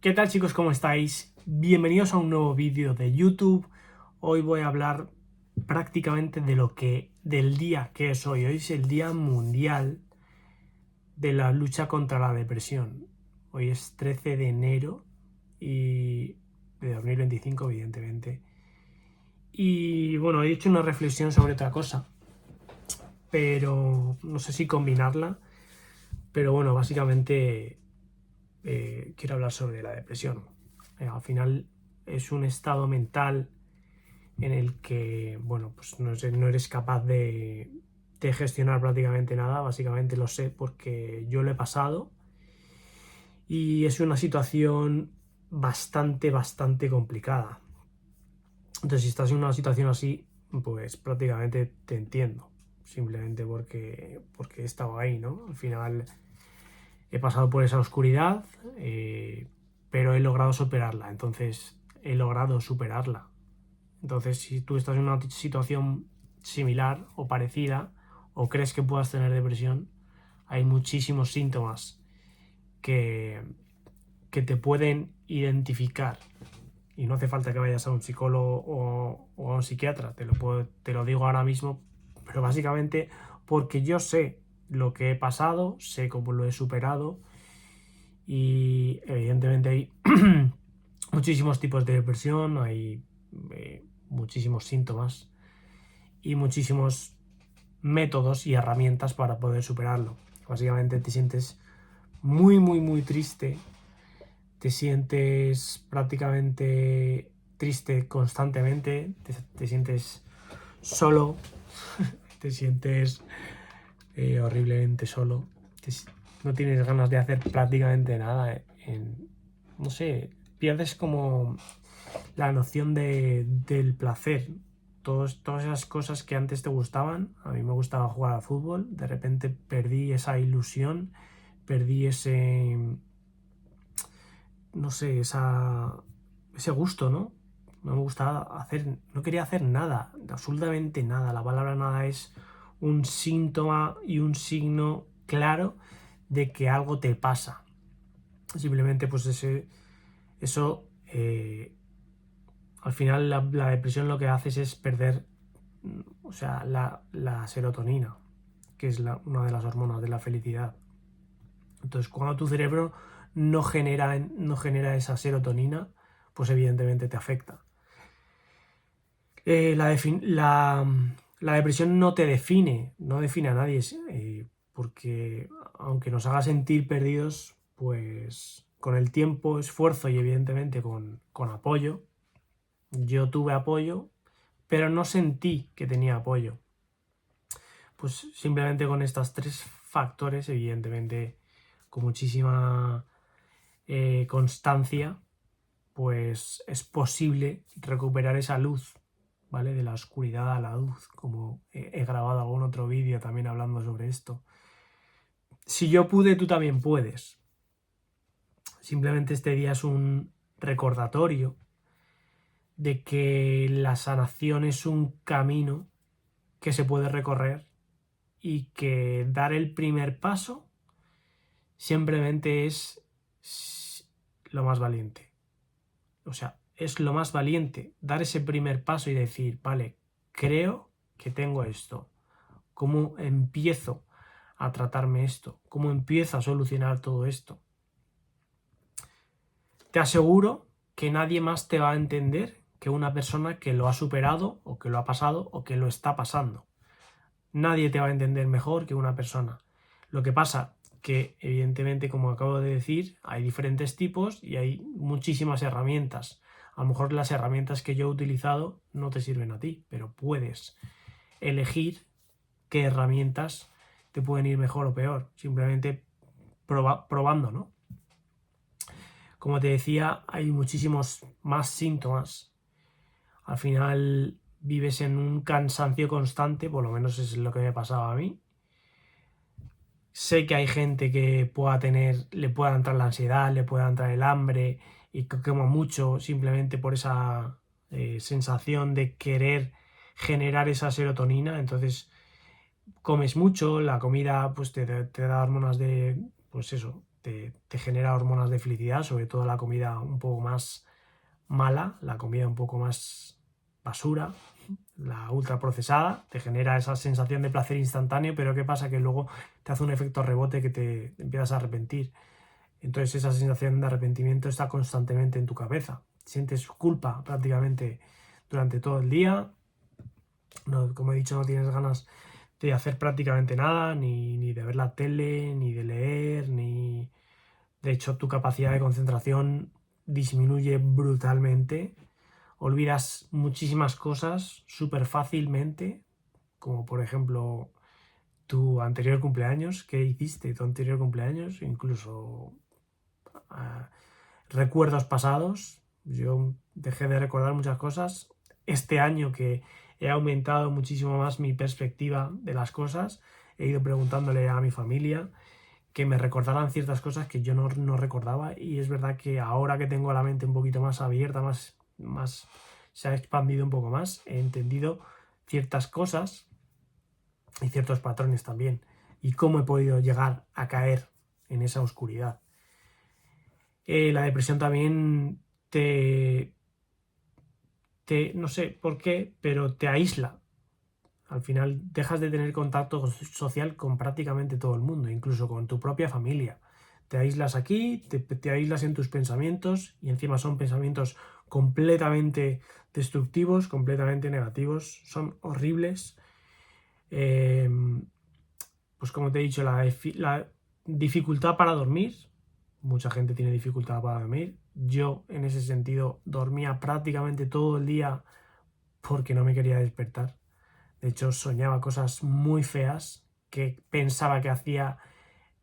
¿Qué tal, chicos? ¿Cómo estáis? Bienvenidos a un nuevo vídeo de YouTube. Hoy voy a hablar prácticamente del día que es hoy. Hoy es el Día Mundial de la Lucha contra la Depresión. Hoy es 13 de enero y de 2025, evidentemente. Y bueno, he hecho una reflexión sobre otra cosa, pero no sé si combinarla. Pero bueno, básicamente quiero hablar sobre la depresión. Al final es un estado mental en el que, bueno, pues no eres capaz de gestionar prácticamente nada. Básicamente lo sé porque yo lo he pasado y es una situación bastante complicada. Entonces, si estás en una situación así, pues prácticamente te entiendo, simplemente porque he estado ahí, ¿no? Al final he pasado por esa oscuridad, pero he logrado superarla. Entonces, si tú estás en una situación similar o parecida, o crees que puedas tener depresión, hay muchísimos síntomas que, que te pueden identificar. Y no hace falta que vayas a un psicólogo o a un psiquiatra, te lo digo ahora mismo, pero básicamente porque yo sé lo que he pasado, sé cómo lo he superado y evidentemente hay muchísimos tipos de depresión, hay muchísimos síntomas y muchísimos métodos y herramientas para poder superarlo. Básicamente te sientes muy triste, te sientes prácticamente triste constantemente, te sientes solo, te sientes horriblemente solo, no tienes ganas de hacer prácticamente nada, no sé, pierdes como la noción del placer. Todas esas cosas que antes te gustaban, a mí me gustaba jugar al fútbol, de repente perdí esa ilusión, perdí no sé, ese gusto, ¿no? No me gustaba no quería hacer nada, absolutamente nada. La palabra nada es un síntoma y un signo claro de que algo te pasa. Simplemente, pues eso al final la depresión lo que haces es perder, o sea, la serotonina, que es una de las hormonas de la felicidad. Entonces, cuando tu cerebro no genera esa serotonina, pues evidentemente te afecta. La depresión no te define, no define a nadie, porque aunque nos haga sentir perdidos, pues con el tiempo, esfuerzo y evidentemente con apoyo, yo tuve apoyo, pero no sentí que tenía apoyo. Pues simplemente con estos tres factores, evidentemente con muchísima constancia, pues es posible recuperar esa luz, ¿vale? De la oscuridad a la luz, como he grabado algún otro vídeo también hablando sobre esto. Si yo pude, tú también puedes. Simplemente este día es un recordatorio de que la sanación es un camino que se puede recorrer y que dar el primer paso simplemente es lo más valiente. O sea, es lo más valiente dar ese primer paso y decir, vale, creo que tengo esto. ¿Cómo empiezo a tratarme esto? ¿Cómo empiezo a solucionar todo esto? Te aseguro que nadie más te va a entender que una persona que lo ha superado o que lo ha pasado o que lo está pasando. Nadie te va a entender mejor que una persona. Lo que pasa que, evidentemente, como acabo de decir, hay diferentes tipos y hay muchísimas herramientas. A lo mejor las herramientas que yo he utilizado no te sirven a ti, pero puedes elegir qué herramientas te pueden ir mejor o peor, simplemente probando, ¿no? Como te decía, hay muchísimos más síntomas. Al final vives en un cansancio constante, por lo menos es lo que me pasaba a mí. Sé que hay gente que le pueda entrar la ansiedad, le pueda entrar el hambre y que coma mucho simplemente por esa sensación de querer generar esa serotonina. Entonces comes mucho, la comida pues te da hormonas de, pues eso, te genera hormonas de felicidad, sobre todo la comida un poco más mala, la comida un poco más basura, la ultraprocesada, te genera esa sensación de placer instantáneo, pero ¿qué pasa? Que luego te hace un efecto rebote que te empiezas a arrepentir. Entonces esa sensación de arrepentimiento está constantemente en tu cabeza. Sientes culpa prácticamente durante todo el día. No, como he dicho, no tienes ganas de hacer prácticamente nada, ni de ver la tele, ni de leer, ni... De hecho, tu capacidad de concentración disminuye brutalmente. Olvidas muchísimas cosas súper fácilmente, como por ejemplo tu anterior cumpleaños, qué hiciste tu anterior cumpleaños, incluso recuerdos pasados. Yo dejé de recordar muchas cosas. Este año que he aumentado muchísimo más mi perspectiva de las cosas, he ido preguntándole a mi familia que me recordaran ciertas cosas que yo no recordaba, y es verdad que ahora que tengo la mente un poquito más abierta, más se ha expandido un poco más, he entendido ciertas cosas y ciertos patrones también, y cómo he podido llegar a caer en esa oscuridad. La depresión también no sé por qué, pero te aísla. Al final dejas de tener contacto social con prácticamente todo el mundo, incluso con tu propia familia. Te aíslas aquí, te aíslas en tus pensamientos, y encima son pensamientos completamente destructivos, completamente negativos, son horribles. Pues como te he dicho, la dificultad para dormir. Mucha gente tiene dificultad para dormir. Yo, en ese sentido, dormía prácticamente todo el día porque no me quería despertar. De hecho, soñaba cosas muy feas que pensaba que hacía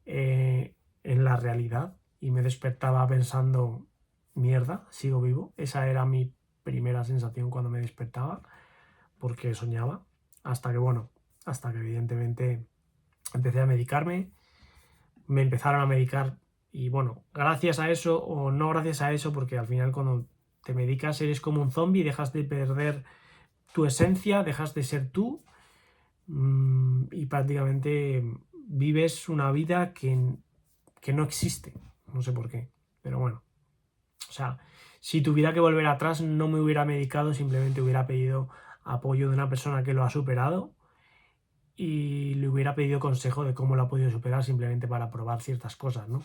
en la realidad, y me despertaba pensando, mierda, sigo vivo. Esa era mi primera sensación cuando me despertaba, porque soñaba. Hasta que evidentemente empecé a medicarme, me empezaron a medicar, y bueno, gracias a eso o no gracias a eso, porque al final cuando te medicas eres como un zombie, dejas de perder tu esencia, dejas de ser tú, y prácticamente vives una vida que no existe. No sé por qué, pero bueno. O sea, si tuviera que volver atrás no me hubiera medicado, simplemente hubiera pedido apoyo de una persona que lo ha superado, y le hubiera pedido consejo de cómo lo ha podido superar, simplemente para probar ciertas cosas, ¿no?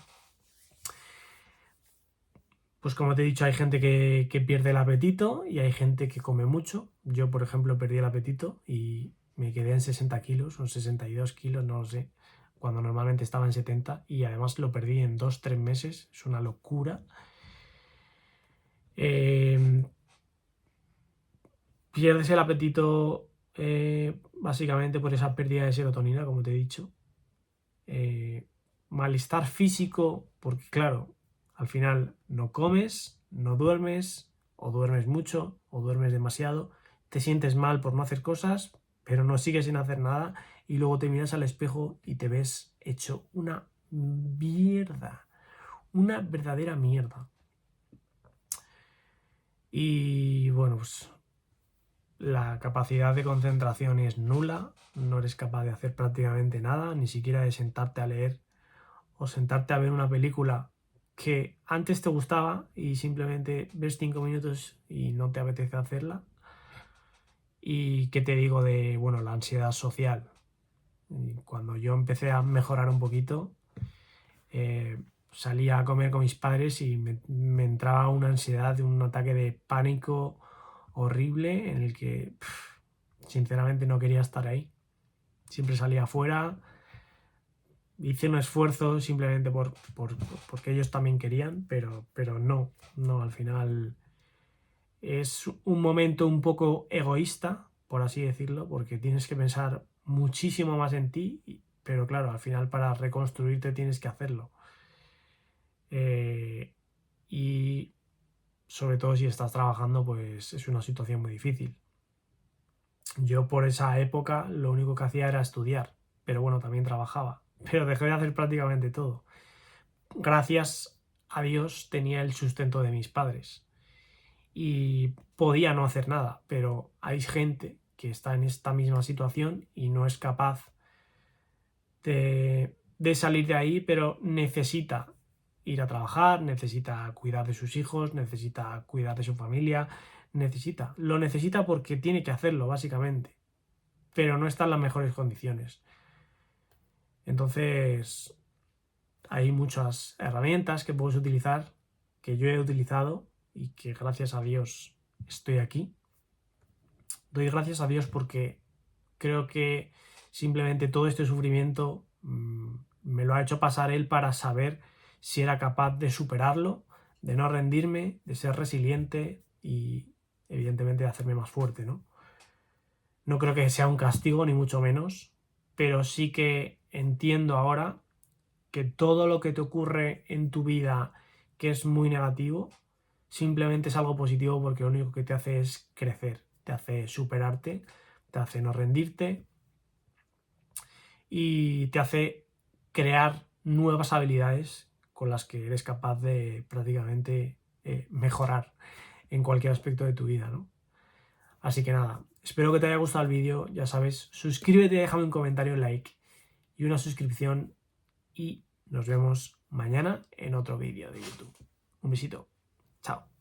Pues como te he dicho, hay gente que pierde el apetito y hay gente que come mucho. Yo, por ejemplo, perdí el apetito y me quedé en 60 kilos o 62 kilos, no lo sé, cuando normalmente estaba en 70, y además lo perdí en 2-3 meses. Es una locura. Pierdes el apetito básicamente por esa pérdida de serotonina, como te he dicho. Malestar físico, porque claro, al final no comes, no duermes, o duermes mucho, o duermes demasiado, te sientes mal por no hacer cosas, pero no sigues sin hacer nada, y luego te miras al espejo y te ves hecho una mierda, una verdadera mierda. Y bueno, pues la capacidad de concentración es nula, no eres capaz de hacer prácticamente nada, ni siquiera de sentarte a leer o sentarte a ver una película que antes te gustaba y simplemente ves 5 minutos y no te apetece hacerla. Y qué te digo de, bueno, la ansiedad social. Cuando yo empecé a mejorar un poquito, salía a comer con mis padres y me entraba una ansiedad, un ataque de pánico horrible en el que sinceramente no quería estar ahí. Siempre salía afuera. Hice un esfuerzo simplemente porque ellos también querían, pero no, al final es un momento un poco egoísta, por así decirlo, porque tienes que pensar muchísimo más en ti, pero claro, al final para reconstruirte tienes que hacerlo. Y sobre todo si estás trabajando, pues es una situación muy difícil. Yo por esa época lo único que hacía era estudiar, pero bueno, también trabajaba, pero dejé de hacer prácticamente todo. Gracias a Dios tenía el sustento de mis padres y podía no hacer nada, pero hay gente que está en esta misma situación y no es capaz de salir de ahí, pero necesita ir a trabajar, necesita cuidar de sus hijos, necesita cuidar de su familia, lo necesita porque tiene que hacerlo, básicamente, pero no está en las mejores condiciones. Entonces, hay muchas herramientas que puedes utilizar, que yo he utilizado y que gracias a Dios estoy aquí. Doy gracias a Dios porque creo que simplemente todo este sufrimiento me lo ha hecho pasar Él para saber si era capaz de superarlo, de no rendirme, de ser resiliente y evidentemente de hacerme más fuerte, ¿no? No creo que sea un castigo ni mucho menos, pero sí que entiendo ahora que todo lo que te ocurre en tu vida que es muy negativo, simplemente es algo positivo porque lo único que te hace es crecer, te hace superarte, te hace no rendirte y te hace crear nuevas habilidades con las que eres capaz de prácticamente mejorar en cualquier aspecto de tu vida, ¿no? Así que nada, espero que te haya gustado el vídeo, ya sabes, suscríbete, déjame un comentario, un like y una suscripción y nos vemos mañana en otro vídeo de YouTube. Un besito, chao.